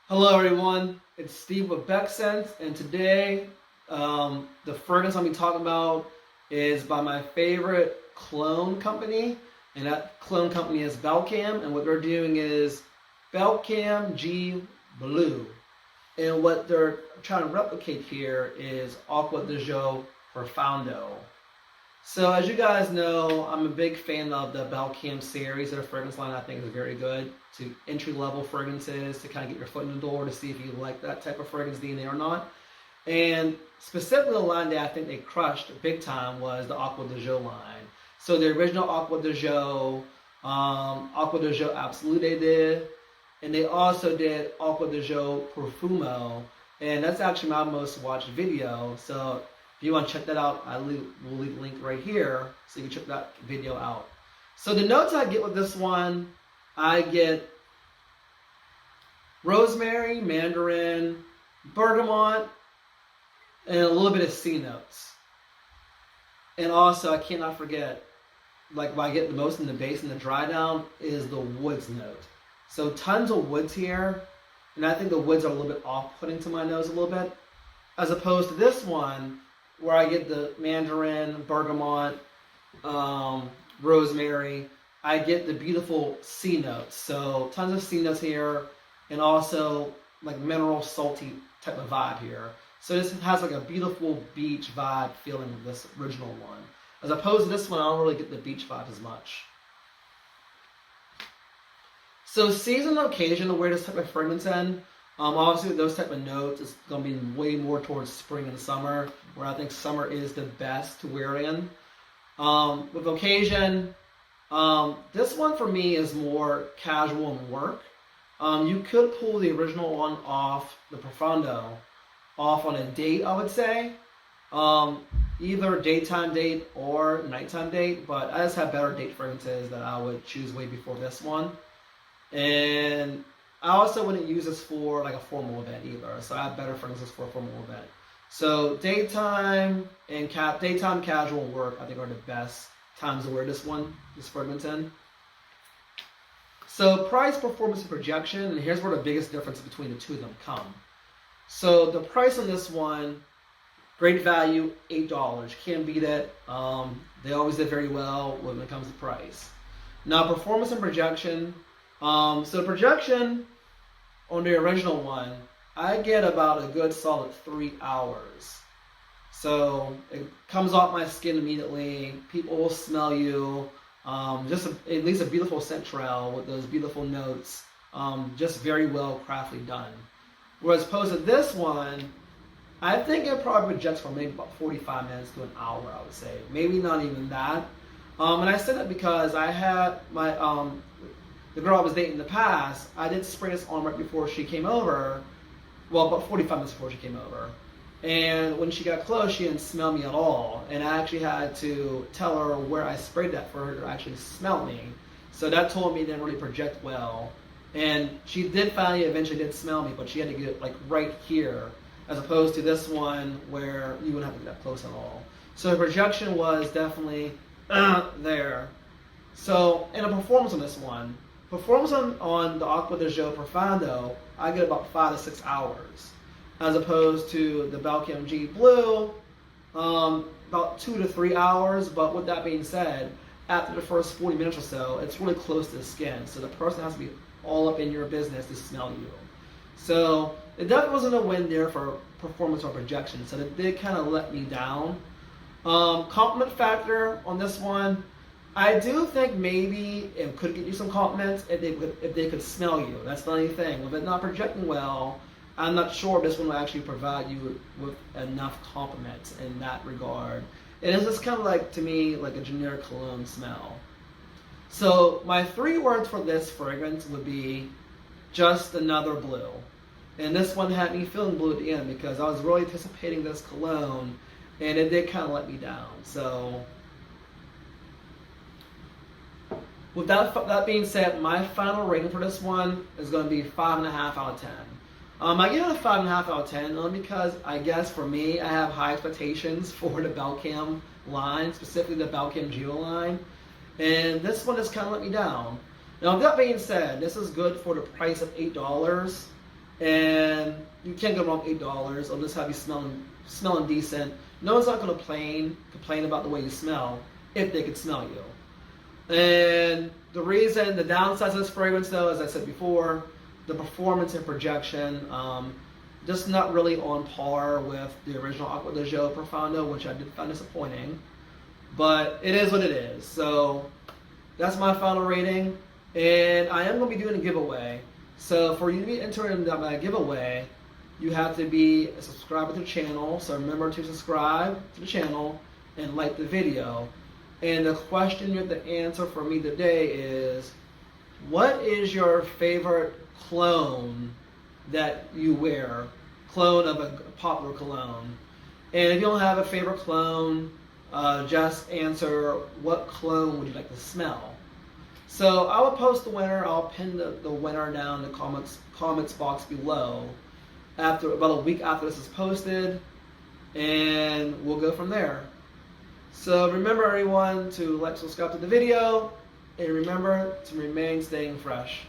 Hello everyone, it's Steve with Belcam, and today the fragrance I'll be talking about is by my favorite cologne company, and that cologne company is Belcam, and what they're doing is Belcam Geau Blue, and what they're trying to replicate here is Aqua di Gio Profoundo. So as you guys know, I'm a big fan of the Belcam series. Their fragrance line I think is very good to entry-level fragrances to kind of get your foot in the door to see if you like that type of fragrance DNA or not. And specifically the line that I think they crushed big time was the Aqua di Gio line. So the original Aqua di Gio Absolute they did, and they also did Aqua di Gio Profumo, and that's actually my most watched video. So if you want to check that out, we'll leave a link right here so you can check that video out. So the notes I get with this one, I get rosemary, mandarin, bergamot, and a little bit of C notes. And also, I cannot forget, like what I get the most in the base and the dry down is the woods note. So tons of woods here, and I think the woods are a little bit off-putting to my nose a little bit, as opposed to this one, where I get the mandarin, bergamot, rosemary. I get the beautiful C notes. So tons of C notes here, and also like mineral salty type of vibe here. So this has like a beautiful beach vibe feeling with this original one. As opposed to this one, I don't really get the beach vibe as much. So season and occasion to wear this type of fragrance in. Obviously, with those type of notes, it's going to be way more towards spring and summer, where I think summer is the best to wear in. With occasion, this one for me is more casual and work. You could pull the original one off, the Profundo, off on a date, I would say. Either daytime date or nighttime date, but I just have better date fragrances that I would choose way before this one. And I also wouldn't use this for like a formal event either, so I have better fragrances for a formal event. So daytime and daytime casual work I think are the best times to wear this fragrance in. So price, performance, and projection, and here's where the biggest difference between the two of them come. So the price on this one, great value, $8. Can't beat it. They always did very well when it comes to price. Now performance and projection. So projection on the original one, I get about a good solid 3 hours. So it comes off my skin immediately. People will smell you. At least a beautiful scent trail with those beautiful notes. Just very well crafted done. Whereas opposed to this one, I think it probably projects for maybe about 45 minutes to an hour, I would say. Maybe not even that. And I said that because I had my the girl I was dating in the past, I did spray this on right before she came over. Well, about 45 minutes before she came over. And when she got close, she didn't smell me at all. And I actually had to tell her where I sprayed that for her to actually smell me. So that told me it didn't really project well. And she did finally eventually did smell me, but she had to get it like right here, as opposed to this one where you wouldn't have to get that close at all. So the projection was definitely there. So, and a performance on this one. Performance on the Aqua di Gio Profundo, I get about 5 to 6 hours, as opposed to the Belcam Geau Blue, about 2 to 3 hours. But with that being said, after the first 40 minutes or so, it's really close to the skin, so the person has to be all up in your business to smell you. So it definitely wasn't a win there for performance or projection, so it did kind of let me down. Compliment factor on this one, I do think maybe it could get you some compliments if they could smell you. That's the only thing. With it not projecting well, I'm not sure if this one will actually provide you with enough compliments in that regard. And it's just kind of like, to me, like a generic cologne smell. So my 3 words for this fragrance would be just another blue. And this one had me feeling blue at the end because I was really anticipating this cologne, and it did kind of let me down. So with that being said, my final rating for this one is going to be 5.5 out of 10. I give it a 5.5 out of 10 only because I guess for me, I have high expectations for the Belcam line, specifically the Belcam Geau line, and this one just kind of let me down. Now, with that being said, this is good for the price of $8, and you can't go wrong with $8. It'll just have you smelling decent. No one's not going to complain about the way you smell if they could smell you. And the downside of this fragrance, though, as I said before, the performance and projection, just not really on par with the original Aqua di Gio Profoundo, which I did find disappointing. But it is what it is. So that's my final rating. And I am going to be doing a giveaway. So for you to be entered in my giveaway, you have to be a subscriber to the channel. So remember to subscribe to the channel and like the video. And the question you have to answer for me today is, what is your favorite cologne that you wear? Cologne of a popular cologne. And if you don't have a favorite cologne, just answer, what cologne would you like to smell? So I will post the winner. I'll pin the winner down in the comments box below about a week after this is posted, and we'll go from there. So remember, everyone, to like, subscribe to the video, and remember to remain staying fresh.